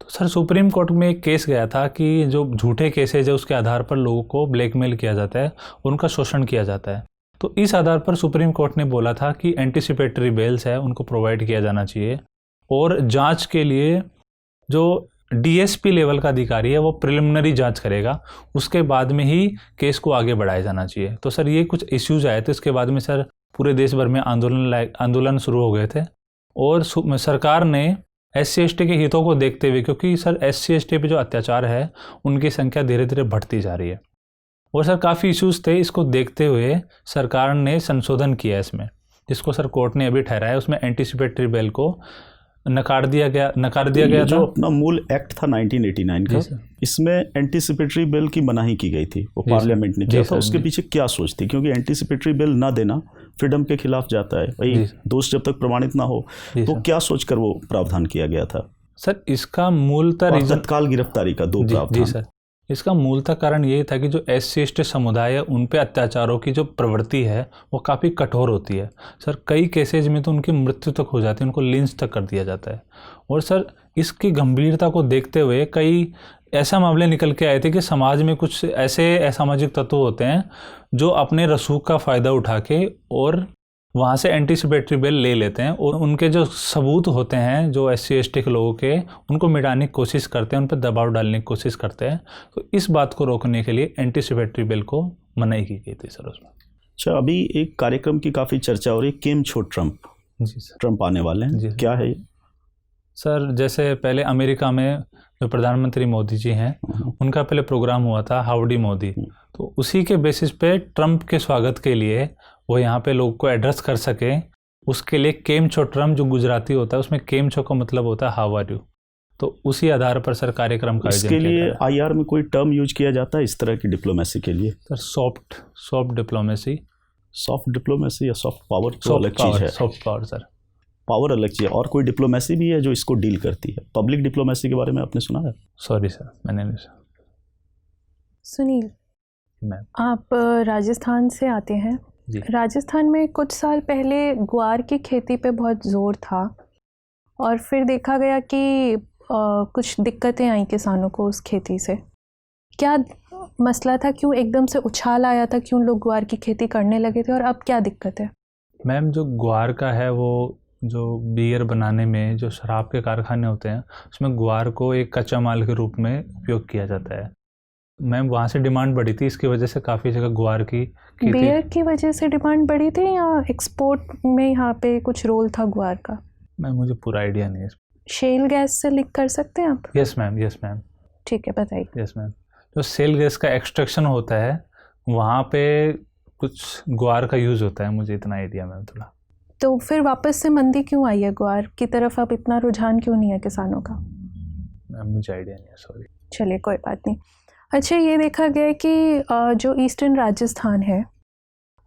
A: तो सर सुप्रीम कोर्ट में एक केस गया था कि जो झूठे केसेज है उसके आधार पर लोगों को ब्लैकमेल किया जाता है, उनका शोषण किया जाता है। तो इस आधार पर सुप्रीम कोर्ट ने बोला था कि एंटीसिपेटरी बेल्स है उनको प्रोवाइड किया जाना चाहिए, और जांच के लिए जो डीएसपी लेवल का अधिकारी है वो प्रिलिमिनरी जांच करेगा, उसके बाद में ही केस को आगे बढ़ाया जाना चाहिए। तो सर ये कुछ इश्यूज आए थे, उसके बाद में सर पूरे देश भर में आंदोलन शुरू हो गए थे, और सरकार ने SC ST के हितों को देखते हुए, क्योंकि सर SC ST पे जो अत्याचार है उनकी संख्या धीरे धीरे बढ़ती जा रही है, और सर काफ़ी इश्यूज थे, इसको देखते हुए सरकार ने संशोधन किया इसमें, जिसको सर कोर्ट ने अभी ठहराया। उसमें एंटीसिपेटरी बेल को नकार दिया गया
B: जो अपना मूल एक्ट था 1989 का, इसमें एंटीसिपेटरी बिल की मनाही की गई थी, वो पार्लियामेंट ने किया था। उसके पीछे क्या सोच थी? क्योंकि एंटीसिपेटरी बिल ना देना फ्रीडम के खिलाफ जाता है भाई, दोष जब तक प्रमाणित ना हो, तो क्या सोचकर वो प्रावधान किया गया था?
A: सर इसका मूलतः
B: तत्काल गिरफ्तारी का 2 प्रावधान।
A: जी सर, इसका मूलतः कारण ये था कि जो SC ST समुदाय है उन पे अत्याचारों की जो प्रवृत्ति है वो काफ़ी कठोर होती है। सर कई केसेज में तो उनकी मृत्यु तक हो जाती है, उनको लिंच तक कर दिया जाता है। और सर इसकी गंभीरता को देखते हुए कई ऐसा मामले निकल के आए थे कि समाज में कुछ ऐसे असामाजिक तत्व होते हैं जो अपने रसूख का फ़ायदा उठा के और वहाँ से एंटीसिपेटरी बेल ले लेते हैं, और उनके जो सबूत होते हैं जो SC ST के लोगों के, उनको मिटाने की कोशिश करते हैं, उन पर दबाव डालने की कोशिश करते हैं। तो इस बात को रोकने के लिए एंटीसिपेटरी बेल को मनाही की गई थी सर उसमें।
B: अच्छा, अभी एक कार्यक्रम की काफ़ी चर्चा हो रही है, केम छो ट्रंप,
A: जी सर।
D: ट्रंप आने वाले हैं, क्या है ये?
A: सर जैसे पहले अमेरिका में जो प्रधानमंत्री मोदी जी हैं उनका पहले प्रोग्राम हुआ था हाउडी मोदी, तो उसी के बेसिस पे ट्रंप के स्वागत के लिए वो यहाँ पे लोग को एड्रेस कर सके, उसके लिए केम छो ट्रम्प जो गुजराती होता है उसमें केम छो का मतलब होता है हाउ आर यू, तो उसी आधार पर सर कार्यक्रम का आयोजन
D: इसके लिए आईआर में कोई टर्म यूज किया जाता है इस तरह की डिप्लोमेसी के लिए?
A: Sir soft diplomacy.
D: Soft diplomacy या सॉफ्ट पावर तो अलग चीज़ है।
A: सॉफ्ट पावर सर,
D: पावर अलग चीज़ है। और कोई डिप्लोमेसी भी है जो इसको डील करती है? पब्लिक डिप्लोमेसी के बारे में आपने सुना है?
A: सॉरी सर मैंने नहीं सुना।
E: सुनील
A: मैम,
E: आप राजस्थान से आते हैं।
A: जी।
E: राजस्थान में कुछ साल पहले ग्वार की खेती पे बहुत ज़ोर था और फिर देखा गया कि कुछ दिक्कतें आई किसानों को उस खेती से। क्या मसला था, क्यों एकदम से उछाल आया था, क्यों लोग ग्वार की खेती करने लगे थे और अब क्या दिक्कत है?
A: मैम जो ग्वार का है वो जो बियर बनाने में जो शराब के कारखाने होते हैं उसमें ग्वार को एक कच्चा माल के रूप में उपयोग किया जाता है। मैम वहाँ से डिमांड बढ़ी थी, इसकी वजह से काफ़ी जगह ग्वार की खेती।
E: बियर की वजह से डिमांड बढ़ी थी या एक्सपोर्ट में यहाँ पे कुछ रोल था ग्वार का?
A: मैम मुझे पूरा आइडिया नहीं है।
E: शेल गैस से लिंक कर सकते हैं आप?
A: Yes ma'am.
E: ठीक है, बताइए।
A: यस मैम, जो सेल गैस का एक्सट्रैक्शन होता है वहाँ पे कुछ ग्वार का यूज़ होता है, मुझे इतना आइडिया मैम थोड़ा।
E: तो फिर वापस से मंदी क्यों आई है ग्वार की तरफ, अब इतना रुझान क्यों नहीं है किसानों का?
A: मैम मुझे आइडिया नहीं है, सॉरी।
E: चलिए कोई बात नहीं। अच्छा, ये देखा गया कि जो ईस्टर्न राजस्थान है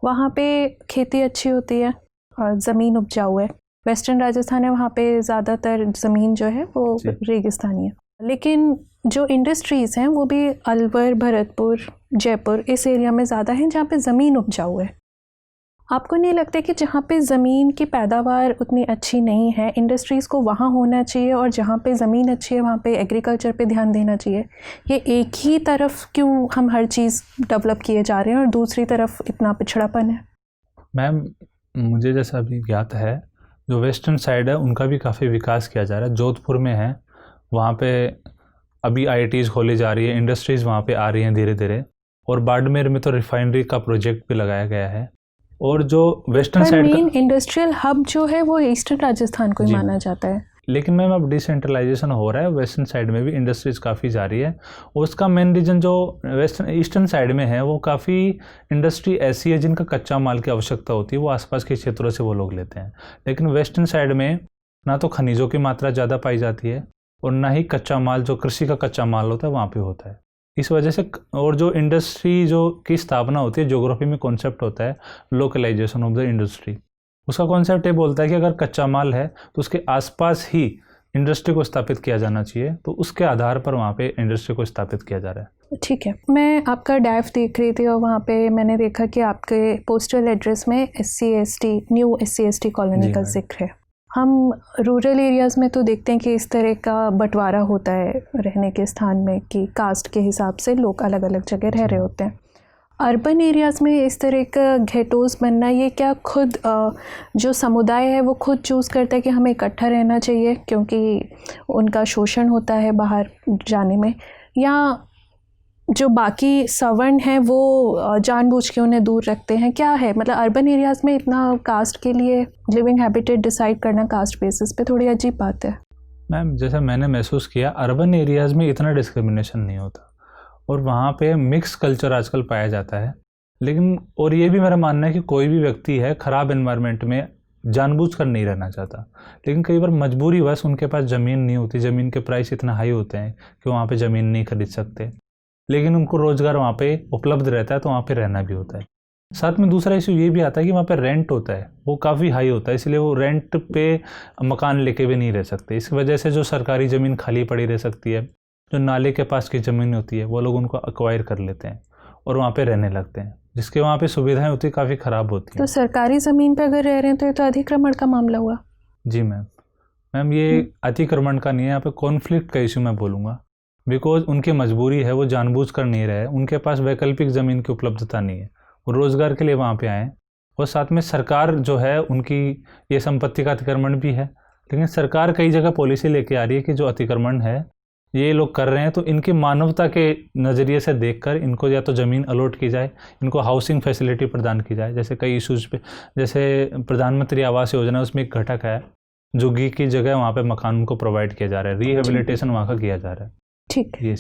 E: वहाँ पे खेती अच्छी होती है और ज़मीन उपजाऊ है। वेस्टर्न राजस्थान है वहाँ पे ज़्यादातर ज़मीन जो है वो रेगिस्तानी है, लेकिन जो इंडस्ट्रीज़ हैं वो भी अलवर, भरतपुर, जयपुर इस एरिया में ज़्यादा हैं जहाँ पे ज़मीन उपजाऊ है। आपको नहीं लगता कि जहाँ पे ज़मीन की पैदावार उतनी अच्छी नहीं है, इंडस्ट्रीज़ को वहाँ होना चाहिए और जहाँ पे ज़मीन अच्छी है वहाँ पे एग्रीकल्चर पे ध्यान देना चाहिए? ये एक ही तरफ क्यों हम हर चीज़ डेवलप किए जा रहे हैं और दूसरी तरफ इतना पिछड़ापन है?
A: मैम मुझे जैसा अभी ज्ञात है जो वेस्टर्न साइड है उनका भी काफ़ी विकास किया जा रहा है। जोधपुर में है, वहाँ पे अभी IITs खोली जा रही है, इंडस्ट्रीज़ वहाँ पे आ रही हैं धीरे धीरे, और बाड़मेर में तो रिफाइनरी का प्रोजेक्ट भी लगाया गया है। और जो western side
E: main industrial hub जो है वो ईस्टर्न राजस्थान को ही माना जाता है।
A: लेकिन मैम अब डिसेंट्रलाइजेशन हो रहा है, वेस्टर्न साइड में भी इंडस्ट्रीज काफ़ी जा रही है, और उसका मेन रीज़न जो ईस्टर्न साइड में है वो काफ़ी इंडस्ट्री ऐसी है जिनका कच्चा माल की आवश्यकता होती है, वो आसपास के क्षेत्रों से वो लोग लेते हैं। लेकिन वेस्टर्न साइड में ना तो खनिजों की मात्रा ज़्यादा पाई जाती है और ना ही कच्चा माल जो कृषि का कच्चा माल होता है वहाँ पे होता है। इस वजह से, और जो इंडस्ट्री जो की स्थापना होती है, ज्योग्राफी में कॉन्सेप्ट होता है लोकलाइजेशन ऑफ द इंडस्ट्री। उसका कॉन्सेप्ट ये बोलता है कि अगर कच्चा माल है तो उसके आसपास ही इंडस्ट्री को स्थापित किया जाना चाहिए, तो उसके आधार पर वहाँ पे इंडस्ट्री को स्थापित किया जा रहा है।
E: ठीक है, मैं आपका डैफ देख रही थी और वहाँ पे मैंने देखा कि आपके पोस्टल एड्रेस में SC/ST न्यू SC/ST कॉलोनी का जिक्र है। हम रूरल एरियाज़ में तो देखते हैं कि इस तरह का बंटवारा होता है रहने के स्थान में कि कास्ट के हिसाब से लोग अलग अलग जगह रह रहे होते हैं। अर्बन एरियाज़ में इस तरह का घेटोस बनना, ये क्या खुद जो समुदाय है वो खुद चूज़ करता है कि हमें इकट्ठा रहना चाहिए क्योंकि उनका शोषण होता है बाहर जाने में, या जो बाकी सवर्ण हैं वो जानबूझ के उन्हें दूर रखते हैं? क्या है मतलब अर्बन एरियाज़ में इतना कास्ट के लिए लिविंग हैबिटेट डिसाइड करना कास्ट बेसिस पे थोड़ी अजीब बात है।
A: मैम जैसा मैंने महसूस किया, अर्बन एरियाज़ में इतना डिस्क्रिमिनेशन नहीं होता और वहाँ पे मिक्स कल्चर आजकल पाया जाता है। लेकिन और ये भी मेरा मानना है कि कोई भी व्यक्ति है ख़राब एनवायरनमेंट में जानबूझकर नहीं रहना चाहता, लेकिन कई बार मजबूरी बस उनके पास ज़मीन नहीं होती, ज़मीन के प्राइस इतना हाई होते हैं कि वहाँ पे ज़मीन नहीं खरीद सकते, लेकिन उनको रोज़गार वहाँ पे उपलब्ध रहता है तो वहाँ पे रहना भी होता है। साथ में दूसरा इशू ये भी आता है कि वहाँ पे रेंट होता है वो काफ़ी हाई होता है, इसलिए वो रेंट पे मकान लेके भी नहीं रह सकते। इस वजह से जो सरकारी ज़मीन खाली पड़ी रह सकती है, जो नाले के पास की ज़मीन होती है वो लोग उनको एक्वायर कर लेते हैं और वहाँ पे रहने लगते हैं, जिसके वहाँ पे सुविधाएं होती काफ़ी ख़राब होती हैं।
E: तो सरकारी ज़मीन पे अगर रह रहे हैं तो ये तो अतिक्रमण का मामला हुआ।
A: जी मैम ये अतिक्रमण का नहीं है, यहाँ पे कॉन्फ्लिक्ट का इशू मैं बोलूँगा, बिकॉज उनकी मजबूरी है, वो जानबूझ कर नहीं रहे, उनके पास वैकल्पिक ज़मीन की उपलब्धता नहीं है, वो रोज़गार के लिए वहाँ पे आए। और साथ में सरकार जो है उनकी ये संपत्ति का अतिक्रमण भी है, लेकिन सरकार कई जगह पॉलिसी लेके आ रही है कि जो अतिक्रमण है ये लोग कर रहे हैं, तो इनकी मानवता के नज़रिए से देखकर इनको या तो ज़मीन अलॉट की जाए, इनको हाउसिंग फैसिलिटी प्रदान की जाए। जैसे कई इशूज़ पे, जैसे प्रधानमंत्री आवास योजना, उसमें एक घटक है झुग्गी की जगह वहाँ पे मकान उनको प्रोवाइड किया जा रहा है, रिहेबिलिटेशन वहाँ का किया जा रहा है।
E: ठीक है,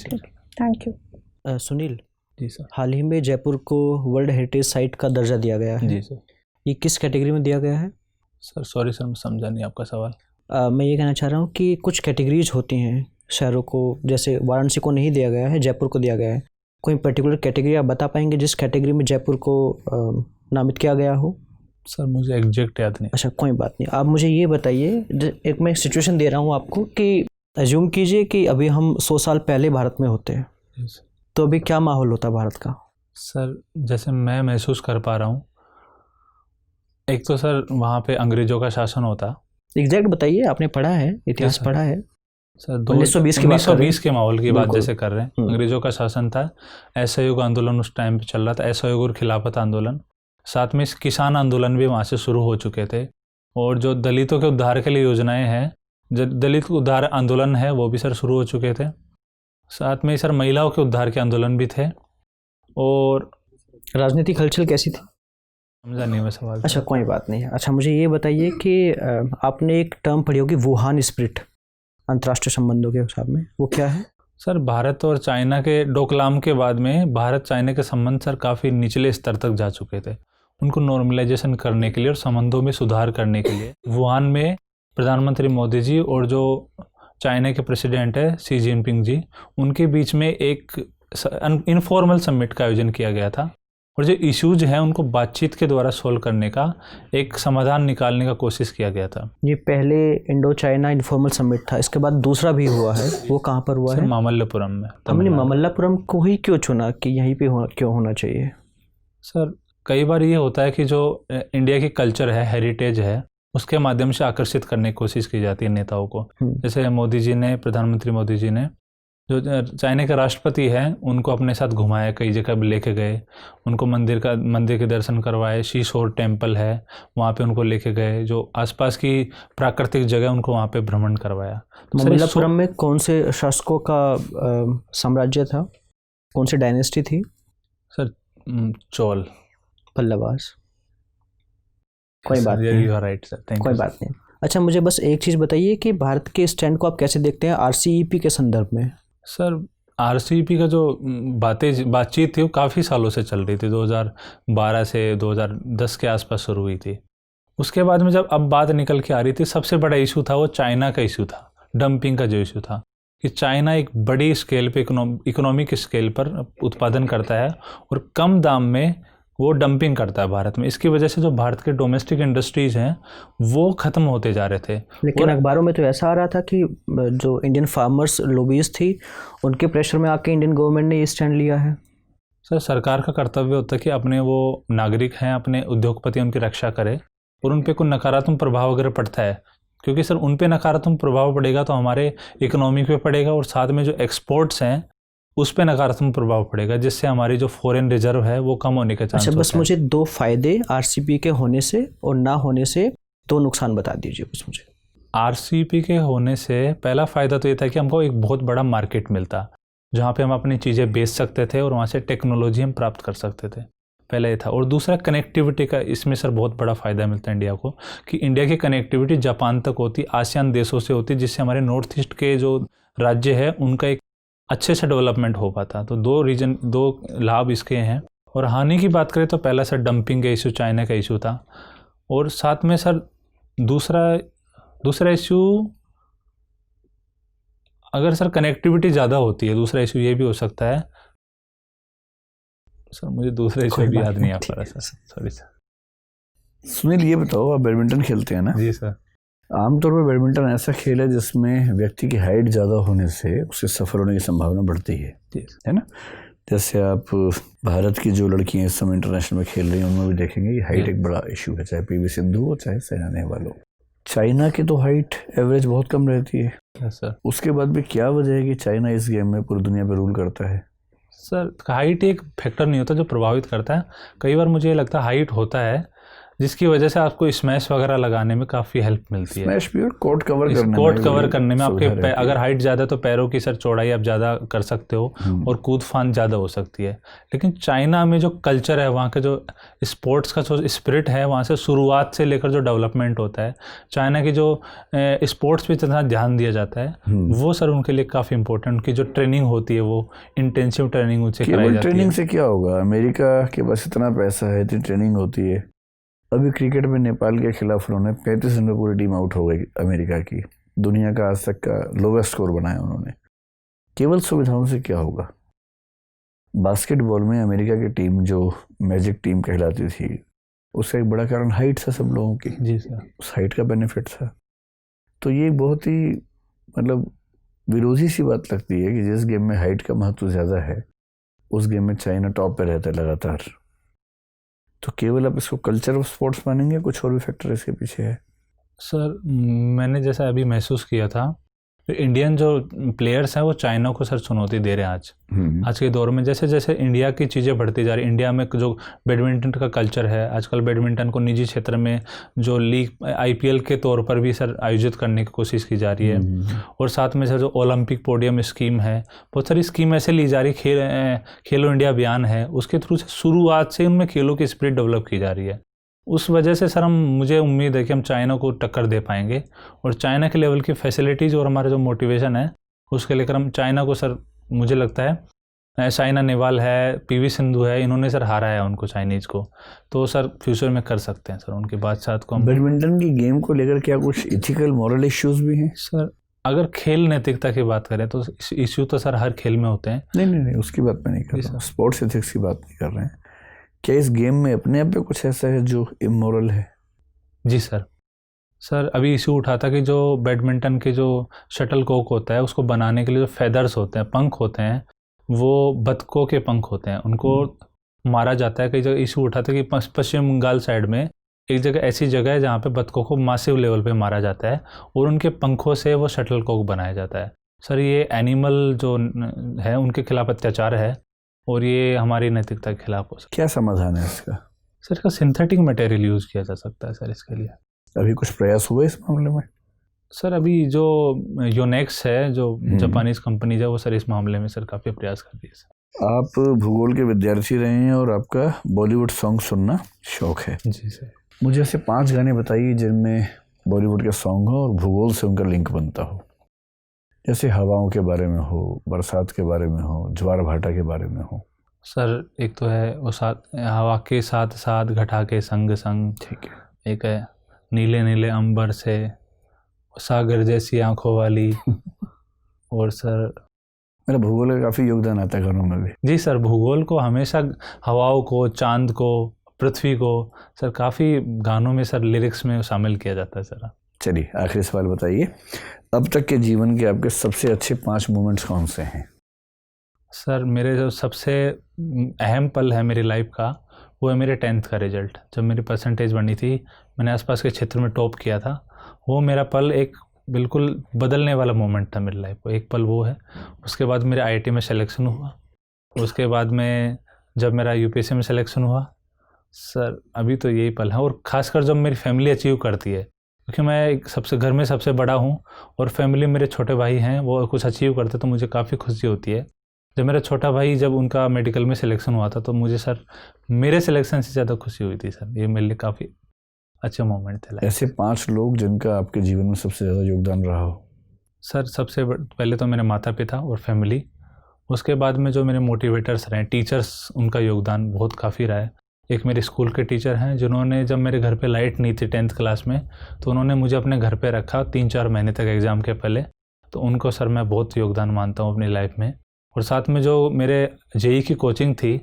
E: thank you.
F: Sunil
A: ji sir.
F: हाल ही में जयपुर को वर्ल्ड हेरिटेज साइट का दर्जा दिया गया है।
A: जी सर।
F: ये किस कैटेगरी में दिया गया है?
A: सर सॉरी सर, मैं समझा नहीं आपका सवाल।
F: मैं ये कहना चाह रहा हूँ कि कुछ कैटेगरीज होती हैं शहरों को, जैसे वाराणसी को नहीं दिया गया है, जयपुर को दिया गया है। कोई पर्टिकुलर कैटेगरी आप बता पाएंगे जिस कैटेगरी में जयपुर को नामित किया गया हो?
A: सर मुझे एग्जैक्ट याद नहीं।
F: अच्छा कोई बात नहीं, आप मुझे ये बताइए, एक मैं सिचुएशन दे रहा हूँ आपको कि अज्यूम कीजिए कि अभी हम 100 साल पहले भारत में होते हैं, तो अभी क्या माहौल होता भारत का?
A: सर जैसे मैं महसूस कर पा रहा हूँ, एक तो सर वहाँ पे अंग्रेज़ों का शासन होता।
F: एग्जैक्ट बताइए, आपने पढ़ा है, इतिहास पढ़ा है?
A: सर
F: 1920
A: के माहौल की बात जैसे कर रहे हैं। अंग्रेज़ों का शासन था, असहयोग आंदोलन उस टाइम पे चल रहा था, असहयोग और खिलाफत आंदोलन। साथ में किसान आंदोलन भी वहाँ से शुरू हो चुके थे, और जो दलितों के उद्धार के लिए योजनाएं हैं, जो दलित उद्धार आंदोलन है, वो भी सर शुरू हो चुके थे। साथ में सर महिलाओं के उद्धार के आंदोलन भी थे। और
F: राजनीतिक हलचल कैसी थी?
A: समझा नहीं मैं सवाल।
F: अच्छा कोई बात नहीं। अच्छा मुझे ये बताइए कि आपने एक टर्म पढ़ी होगी वुहान स्पिरिट अंतर्राष्ट्रीय संबंधों के हिसाब में, वो क्या है?
A: सर भारत और चाइना के डोकलाम के बाद में भारत चाइना के संबंध सर काफ़ी निचले स्तर तक जा चुके थे। उनको नॉर्मलाइजेशन करने के लिए और संबंधों में सुधार करने के लिए वुहान में प्रधानमंत्री मोदी जी और जो चाइना के प्रेसिडेंट है शी जिनपिंग जी, उनके बीच में एक इनफॉर्मल समिट का आयोजन किया गया था, और जो इश्यूज हैं उनको बातचीत के द्वारा सोल्व करने का एक समाधान निकालने का कोशिश किया गया था।
F: ये पहले इंडो चाइना इनफॉर्मल समिट था, इसके बाद दूसरा भी हुआ है, वो कहाँ पर हुआ है?
A: मामल्लपुरम में।
F: हमने मामल्लपुरम को ही क्यों चुना कि यहीं पे क्यों होना चाहिए?
A: सर कई बार ये होता है कि जो इंडिया की कल्चर है, हेरिटेज है, उसके माध्यम से आकर्षित करने की कोशिश की जाती है नेताओं को। जैसे मोदी जी ने, प्रधानमंत्री मोदी जी ने जो चाइना के राष्ट्रपति हैं उनको अपने साथ घुमाया, कई जगह भी लेके गए, उनको मंदिर के दर्शन करवाए। शीशोर टेम्पल है वहाँ पे उनको लेके गए, जो आसपास की प्राकृतिक जगह उनको वहाँ पे भ्रमण करवाया।
F: मामल्लपुरम में कौन से शासकों का साम्राज्य था, कौन सी डायनेस्टी थी?
A: सर चोल,
F: पल्लवास। कोई बात नहीं,
A: राइट सर, थैंक यू।
F: कोई बात नहीं। अच्छा मुझे बस एक चीज़ बताइए कि भारत के स्टैंड को आप कैसे देखते हैं RCEP के संदर्भ में?
A: सर RCEP का जो बातचीत थी वो काफ़ी सालों से चल रही थी, 2012 से 2010 के आसपास शुरू हुई थी। उसके बाद में जब अब बात निकल के आ रही थी, सबसे बड़ा इशू था वो चाइना का इशू था, डंपिंग का जो इशू था कि चाइना एक बड़ी स्केल पे इकोनॉमिक स्केल पर उत्पादन करता है और कम दाम में वो डंपिंग करता है भारत में। इसकी वजह से जो भारत के डोमेस्टिक इंडस्ट्रीज़ हैं वो ख़त्म होते जा रहे थे।
F: लेकिन अखबारों में तो ऐसा आ रहा था कि जो इंडियन फार्मर्स लॉबीज थी उनके प्रेशर में आके इंडियन गवर्नमेंट ने ये स्टैंड लिया है।
A: सर सरकार का कर्तव्य होता है कि अपने वो नागरिक हैं, अपने उद्योगपति, उनकी रक्षा करे, और उन पर कोई नकारात्मक प्रभाव अगर पड़ता है, क्योंकि सर उन पर नकारात्मक प्रभाव पड़ेगा तो हमारे इकोनॉमी पे पड़ेगा, और साथ में जो एक्सपोर्ट्स हैं उस पर नकारात्मक प्रभाव पड़ेगा, जिससे हमारी जो फॉरेन रिजर्व है वो कम होने के चांस।
F: अच्छा बस मुझे 2 फायदे RCEP के होने से और ना होने से 2 नुकसान बता दीजिए बस मुझे।
A: RCEP के होने से पहला फ़ायदा तो ये था कि हमको एक बहुत बड़ा मार्केट मिलता, जहाँ पे हम अपनी चीज़ें बेच सकते थे और वहाँ से टेक्नोलॉजी हम प्राप्त कर सकते थे, पहले ये था। और दूसरा कनेक्टिविटी का, इसमें सर बहुत बड़ा फ़ायदा मिलता है इंडिया को, कि इंडिया की कनेक्टिविटी जापान तक होती, आसियान देशों से होती, जिससे हमारे नॉर्थ ईस्ट के जो राज्य है उनका एक अच्छे से डेवलपमेंट हो पाता। तो 2 लाभ इसके हैं। और हानि की बात करें तो पहला सर डंपिंग का इशू, चाइना का इशू था, और साथ में सर दूसरा इशू, अगर सर कनेक्टिविटी ज़्यादा होती है, दूसरा इशू ये भी हो सकता है। सर मुझे दूसरा इशू भी याद नहीं आ पा रहा सर, सॉरी सर।
B: सुनील ये बताओ, आप बैडमिंटन खेलते हैं ना?
A: जी सर।
B: आमतौर पर बैडमिंटन ऐसा खेल है जिसमें व्यक्ति की हाइट ज़्यादा होने से उससे सफ़र होने की संभावना बढ़ती है ना? जैसे आप भारत की जो लड़कियां इस समय इंटरनेशनल में खेल रही हैं उनमें भी देखेंगे कि हाइट एक बड़ा इशू है, चाहे PV सिंधु हो चाहे साइना नेहवाल हो। चाइना की तो हाइट एवरेज बहुत कम रहती है
A: सर।
B: उसके बाद भी क्या वजह है कि चाइना इस गेम में पूरी दुनिया पर रूल करता है?
A: सर हाइट एक फैक्टर नहीं होता जो प्रभावित करता है। कई बार मुझे लगता है हाइट होता है, जिसकी वजह से आपको स्मैश वगैरह लगाने में काफ़ी हेल्प मिलती है।
B: स्मैश भी और कोर्ट कवर करने
A: कोर्ट कवर करने में आपके
B: सुविधा रहती है।
A: अगर हाइट ज़्यादा तो पैरों की सर चौड़ाई आप ज़्यादा कर सकते हो और कूद फान ज़्यादा हो सकती है। लेकिन चाइना में जो कल्चर है, वहाँ के जो स्पोर्ट्स का जो स्पिरिट है, वहाँ से शुरुआत से लेकर जो डेवलपमेंट होता है, चाइना की जो स्पोर्ट्स पे जितना ध्यान दिया जाता है वो सर उनके लिए काफ़ी इंपॉर्टेंट। उनकी जो ट्रेनिंग होती है वो इंटेंसिव ट्रेनिंग उनसे कराई जाती है।
B: ट्रेनिंग से क्या होगा, अमेरिका के पास इतना पैसा है, इतनी ट्रेनिंग होती है। अभी क्रिकेट में नेपाल के खिलाफ उन्होंने 35 रन में पूरी टीम आउट हो गई अमेरिका की। दुनिया का आज तक का लोवेस्ट स्कोर बनाया उन्होंने। केवल सुविधाओं से क्या होगा। बास्केटबॉल में अमेरिका की टीम जो मैजिक टीम कहलाती थी, उसका एक बड़ा कारण हाइट था सब लोगों की।
A: जी सर,
B: उस हाइट का बेनिफिट था। तो ये बहुत ही मतलब विरोधी सी बात लगती है कि जिस गेम में हाइट का महत्व ज़्यादा है उस गेम में चाइना टॉप पे रहता है लगातार। तो केवल आप इसको कल्चर ऑफ स्पोर्ट्स मानेंगे, कुछ और भी फैक्टर इसके पीछे है?
A: सर मैंने जैसा अभी महसूस किया था, तो इंडियन जो प्लेयर्स हैं वो चाइना को सर चुनौती दे रहे हैं आज के दौर में। जैसे जैसे इंडिया की चीज़ें बढ़ती जा रही, इंडिया में जो बैडमिंटन का कल्चर है, आजकल बैडमिंटन को निजी क्षेत्र में जो लीग IPL के तौर पर भी सर आयोजित करने की कोशिश की जा रही है। और साथ में सर जो ओलंपिक पोडियम स्कीम है, बहुत सारी स्कीम ऐसे ली जा रही है। खेलो इंडिया अभियान है, उसके थ्रू से शुरुआत से उनमें खेलों की स्पिरिट डेवलप की जा रही है। उस वजह से सर मुझे उम्मीद है कि हम चाइना को टक्कर दे पाएंगे और चाइना के लेवल की फैसिलिटीज़ और हमारा जो मोटिवेशन है उसके लेकर हम चाइना को सर, मुझे लगता है साइना नेहवाल है, PV सिंधु है, इन्होंने सर हारा है उनको, चाइनीज़ को। तो सर फ्यूचर में कर सकते हैं सर उनके बाद साथ को हम।
B: बैडमिंटन की गेम को लेकर क्या कुछ इथिकल मॉरल इश्यूज भी हैं?
A: सर अगर खेल नैतिकता की बात करें तो इश्यू तो सर हर खेल में होते हैं।
B: नहीं, उसकी बात मैं नहीं कर रहा हूँ, स्पोर्ट्स एथिक्स की बात नहीं कर रहे हैं। क्या इस गेम में अपने आप पे कुछ ऐसा है जो इमोरल है?
A: जी सर अभी इशू उठा था कि जो बैडमिंटन के जो शटल कॉक होता है उसको बनाने के लिए जो फेदर्स होते हैं, पंख होते हैं, वो बतखों के पंख होते हैं, उनको मारा जाता है। कई जगह इशू उठा था कि पश्चिम बंगाल साइड में एक जगह ऐसी जगह है जहाँ पे बतखों को मासिव लेवल पे मारा जाता है और उनके पंखों से वो शटल कॉक बनाया जाता है। सर ये एनिमल जो है उनके खिलाफ अत्याचार है और ये हमारी नैतिकता के खिलाफ हो सकता है।
B: क्या समाधान है इसका?
A: सर इसका सिंथेटिक मटेरियल यूज़ किया जा सकता है सर इसके लिए।
B: अभी कुछ प्रयास हुए इस मामले में?
A: सर अभी जो योनेक्स है, जो जापानीज कंपनी है, वो सर इस मामले में सर काफ़ी प्रयास कर रही है सर।
B: आप भूगोल के विद्यार्थी रहे हैं और आपका बॉलीवुड सॉन्ग सुनना शौक है।
A: जी सर।
B: मुझे ऐसे 5 गाने बताइए जिनमें बॉलीवुड के सॉन्ग हो और भूगोल से उनका लिंक बनता हो। जैसे हवाओं के बारे में हो, बरसात के बारे में हो, ज्वार भाटा के बारे में हो।
A: सर एक तो है वो हवा के साथ साथ घटा के संग संग,
B: ठीक है।
A: एक है नीले नीले अंबर से, सागर जैसी आंखों वाली। और सर
B: मेरा भूगोल का काफ़ी योगदान आता है गानों में भी।
A: जी सर, भूगोल को हमेशा हवाओं को, चांद को, पृथ्वी को सर काफ़ी गानों में सर लिरिक्स में शामिल किया जाता है सर।
B: चलिए आखिरी सवाल बताइए, अब तक के जीवन के आपके सबसे अच्छे 5 मोमेंट्स कौन से हैं?
A: सर मेरे जो सबसे अहम पल है मेरी लाइफ का वो है मेरे 10th का रिजल्ट। जब मेरी परसेंटेज बनी थी, मैंने आसपास के क्षेत्र में टॉप किया था, वो मेरा पल एक बिल्कुल बदलने वाला मोमेंट था मेरी लाइफ को। एक पल वो है। उसके बाद मेरे IIT में सिलेक्शन हुआ, उसके बाद में जब मेरा UPSC में सिलेक्शन हुआ, सर अभी तो यही पल है। और ख़ासकर जब मेरी फैमिली अचीव करती है, क्योंकि मैं सबसे घर में सबसे बड़ा हूँ और फैमिली मेरे छोटे भाई हैं, वो कुछ अचीव करते तो मुझे काफ़ी खुशी होती है। जब मेरा छोटा भाई जब उनका मेडिकल में सिलेक्शन हुआ था तो मुझे सर मेरे सिलेक्शन से ज़्यादा खुशी हुई थी सर। ये मेरे लिए काफ़ी अच्छे मोमेंट थे।
B: ऐसे 5 लोग जिनका आपके जीवन में सबसे ज़्यादा योगदान रहा हो?
A: सर सबसे पहले तो मेरे माता पिता और फैमिली, उसके बाद में जो मेरे मोटिवेटर्स रहे, टीचर्स, उनका योगदान बहुत काफ़ी रहा है। एक मेरे स्कूल के टीचर हैं जिन्होंने, जब मेरे घर पे लाइट नहीं थी 10th क्लास में, तो उन्होंने मुझे अपने घर पे रखा 3-4 महीने तक एग्ज़ाम के पहले। तो उनको सर मैं बहुत योगदान मानता हूँ अपनी लाइफ में। और साथ में जो मेरे JEE की कोचिंग थी,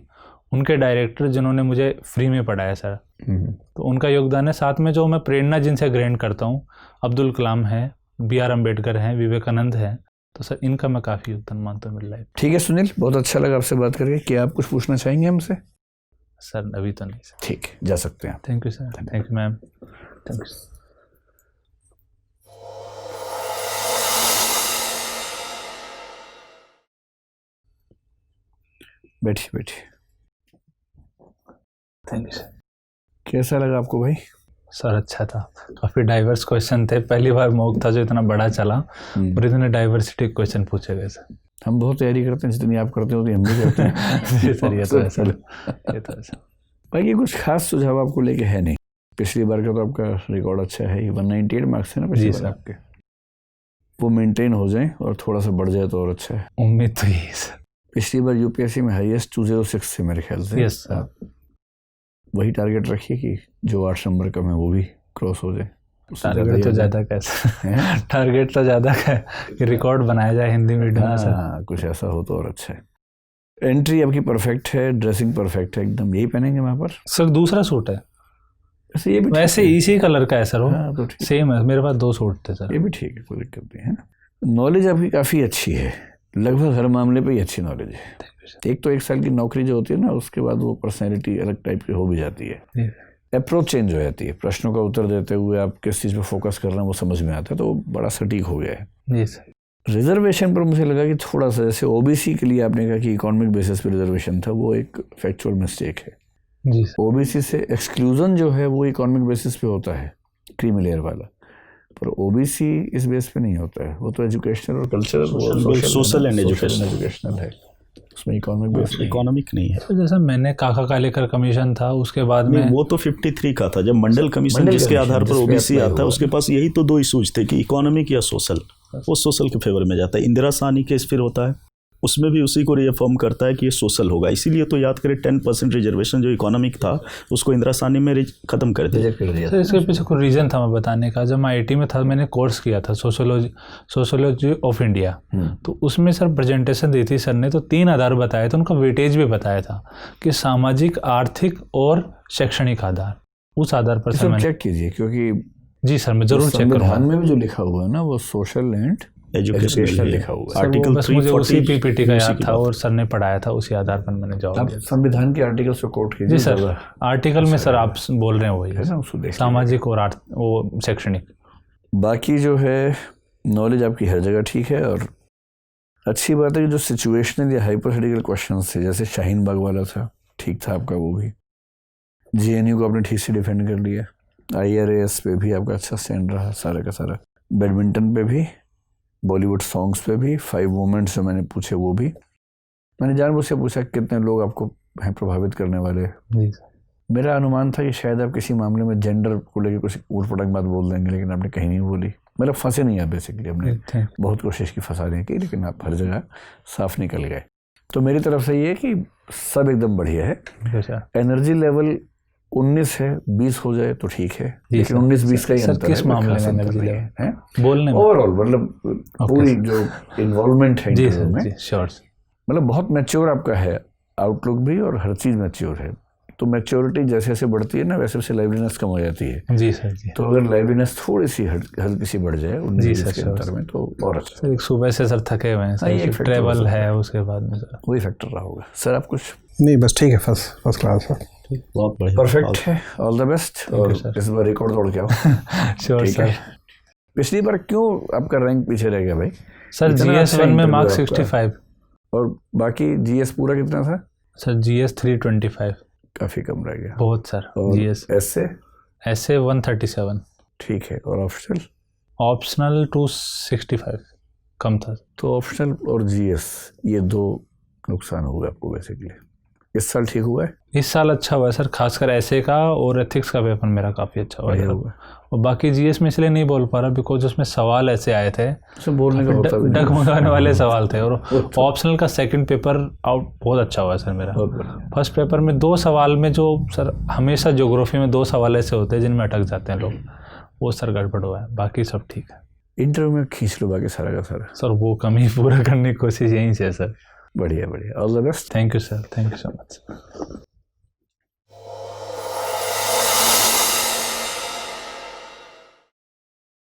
A: उनके डायरेक्टर जिन्होंने मुझे फ्री में पढ़ाया सर, तो उनका योगदान है। साथ में जो मैं प्रेरणा जिनसे ग्रहण करता हूँ, अब्दुल कलाम हैं, BR अम्बेडकर हैं, विवेकानंद हैं, तो सर इनका मैं काफ़ी योगदान मानता हूँ मेरी लाइफ।
B: ठीक है सुनील, बहुत अच्छा लगा आपसे बात करके। क्या आप कुछ पूछना चाहेंगे हमसे?
A: सर अभी तो नहीं सर।
B: ठीक, जा सकते हैं।
A: Thank you sir. Thank you ma'am. Thank you.
B: बैठिए बैठिए।
A: Thank you sir.
B: कैसा लगा आपको भाई?
A: सर अच्छा था, काफ़ी डाइवर्स क्वेश्चन थे, पहली बार मॉक था जो इतना बड़ा चला और इतने डाइवर्सिटी क्वेश्चन पूछे गए सर।
B: हम बहुत तैयारी करते हैं, जितनी आप करते हो तो हम भी करते हैं।
A: सर ये तो है सर, ये तो है सर।
B: बाकी कुछ खास सुझाव आपको लेके है नहीं? पिछली बार का तो आपका रिकॉर्ड अच्छा है, 198 मार्क्स है ना पिछली बार आपके, वो मेंटेन हो जाए और थोड़ा सा बढ़ जाए तो और अच्छा है।
A: उम्मीद तो यही सर।
B: पिछली बार यूपीएससी में हाईएस्ट 206 से मेरे ख्याल से।
A: Yes sir.
B: वही टारगेट रखिए कि जो 8 नंबर कम है वो भी क्रॉस हो जाए।
A: टारगेट तो ज़्यादा कैसे, टारगेट तो ज़्यादा है कि रिकॉर्ड बनाया जाए हिंदी मीडियम में सर।
B: हाँ, कुछ ऐसा हो तो और अच्छा है। एंट्री आपकी परफेक्ट है, ड्रेसिंग परफेक्ट है एकदम, यही पहनेंगे वहाँ पर?
A: सर दूसरा सूट है
B: वैसे, ये भी
A: वैसे इसी कलर का है सर वो।
B: हाँ, तो
A: सेम है, मेरे पास 2 सूट थे सर।
B: ये भी ठीक है, कोई दिक्कत नहीं है ना। नॉलेज आपकी काफ़ी अच्छी है, लगभग हर मामले पे ही अच्छी नॉलेज है। एक तो 1 साल की नौकरी जो होती है ना, उसके बाद वो पर्सनैलिटी अलग टाइप की हो भी जाती है, अप्रोच चेंज हो जाती है, प्रश्नों का उत्तर देते हुए आप किस चीज़ पे फोकस कर रहे हैं वो समझ में आता है, तो बड़ा सटीक हो गया है।
A: जी सर।
B: रिजर्वेशन पर मुझे लगा कि थोड़ा सा, जैसे ओबीसी के लिए आपने कहा कि इकोनॉमिक बेसिस पे रिजर्वेशन था, वो एक फैक्चुअल मिस्टेक है।
A: जी
B: ओबीसी से एक्सक्लूजन जो है वो इकोनॉमिक बेसिस पे होता है, क्रीमी लेयर वाला, पर ओबीसी इस बेस पे नहीं होता है, वो तो एजुकेशनल और कल्चरल,
D: सोशल एंड
B: एजुकेशनल है, उसमें
D: इकोनॉमिक नहीं है।
A: तो जैसा मैंने काका कालेकर कमीशन था, उसके बाद में
D: वो तो 53 का था, जब मंडल कमीशन जिसके आधार पर ओबीसी आता है, उसके पास यही तो 2 इशूज थे कि इकोनॉमिक या सोशल, वो सोशल के फेवर में जाता है। इंदिरा साहनी केस फिर होता है, उसमें भी उसी को रिफॉर्म करता है कि ये सोशल होगा, इसीलिए तो याद करें 10% रिजर्वेशन जो इकोनॉमिक था उसको इंदिरा साहनी में खत्म कर दिया।
A: सर इसके पीछे कोई रीज़न था मैं बताने का। जब मैं आईटी में था, मैंने कोर्स किया था सोशोलॉजी ऑफ इंडिया, तो उसमें सर प्रेजेंटेशन दी थी सर ने, तो 3 आधार बताए थे, उनका वेटेज भी बताया था कि सामाजिक, आर्थिक और शैक्षणिक आधार, उस आधार पर सर
B: चेक कीजिए, क्योंकि
A: जी सर मैं जरूर चेक करूँगा।
B: में भी जो लिखा हुआ है ना वो सोशल एंड एजुकेशनल लिखा हुआ है।
A: आर्टिकल 3 मुझे उसी पीपीटी का याद था और सर ने पढ़ाया था, उसी आधार पर मैंने जवाब दिया।
B: संविधान के आर्टिकल्स को कोट कीजिए।
A: जी सर, आर्टिकल में सर आप बोल रहे हैं वही
B: है ना, उसको देख
A: सामाजिक और वो शैक्षणिक।
B: बाकी जो है नॉलेज आपकी हर जगह ठीक है, और अच्छी बात है कि जो सिचुएशनल या हाइपोथेटिकल क्वेश्चन थे, जैसे शाहीन बाग वाला था, ठीक था आपका वो भी। जेएनयू को आपने ठीक से डिफेंड कर लिया, IRAS पे भी आपका अच्छा स्टैंड रहा सारा का सारा, बैडमिंटन पे भी, बॉलीवुड सॉन्ग्स पे भी, 5 मोमेंट्स जो मैंने पूछे वो भी मैंने जानबूझ से पूछा कितने लोग आपको हैं प्रभावित करने वाले। मेरा अनुमान था कि शायद आप किसी मामले में जेंडर को लेकर कुछ ऊट-पटांग बात बोल देंगे, लेकिन आपने कहीं नहीं बोली। मतलब फंसे नहीं आप बेसिकली, हमने बहुत कोशिश की फंसाने की, लेकिन आप हर जगह साफ निकल गए। तो मेरी तरफ से ये है कि सब एकदम बढ़िया है। एनर्जी लेवल 19 है, 20 हो जाए तो ठीक है, लेकिन 19-20 का ही अंतर है।
A: किस मामले में एनर्जी लेवल है बोलने में?
B: ओवरऑल मतलब पूरी जो इन्वॉल्वमेंट है इंटरव्यू में, मतलब बहुत मैच्योर आपका है, आउटलुक भी और हर चीज़ मैच्योर है। तो मैच्योरिटी जैसे जैसे बढ़ती है ना, वैसे वैसे लाइवलीनेस कम हो जाती है।
A: जी सर जी।
B: तो अगर लाइवलीनेस थोड़ी सी हल्की सी बढ़ जाए 19-20 के अंतर में तो और अच्छा।
A: सर एक सुबह से सर थके हुए हैं सर, ट्रैवल है उसके बाद में सर,
B: वही फैक्टर रहा होगा। सर आप कुछ
C: नहीं, बस ठीक है, फर्स्ट क्लास है,
D: बहुत बढ़िया,
B: परफेक्ट है, ऑल द बेस्ट। और इस बार रिकॉर्ड तोड़ के आओ।
A: Sure sir.
B: पिछली बार क्यों आपका रैंक पीछे रह गया भाई?
A: सर GS 1 में मार्क्स 65
B: और बाकी GS पूरा कितना था
A: सर? GS 325,
B: काफ़ी कम रह गया
A: बहुत सर। GS ऐसे 137
B: ठीक है, और
A: ऑप्शनल 265 कम था।
B: तो ऑप्शनल और GS ये 2 नुकसान हुआ आपको बेसिकली। इस साल ठीक हुआ है?
A: इस साल अच्छा हुआ है सर, खासकर ऐसे का और एथिक्स का पेपर मेरा काफ़ी अच्छा हुआ है। और बाकी GS में इसलिए नहीं बोल पा रहा बिकॉज उसमें सवाल ऐसे आए थे,
B: बोलने का होता है,
A: डगमगाने वाले सवाल थे। और ऑप्शनल का सेकंड पेपर आउट बहुत अच्छा हुआ है सर मेरा। फर्स्ट पेपर में 2 सवाल में जो सर हमेशा ज्योग्राफी में 2 सवाल ऐसे होते हैं जिनमें अटक जाते हैं लोग, वो सर गड़बड़ हुआ है, बाकी सब ठीक है।
B: इंटरव्यू में खींच लो बाकी सारा का सारा
A: सर, वो कमी पूरा करने की कोशिश यहीं से है सर।
B: बढ़िया, all the best.
A: Thank you sir, thank you so much.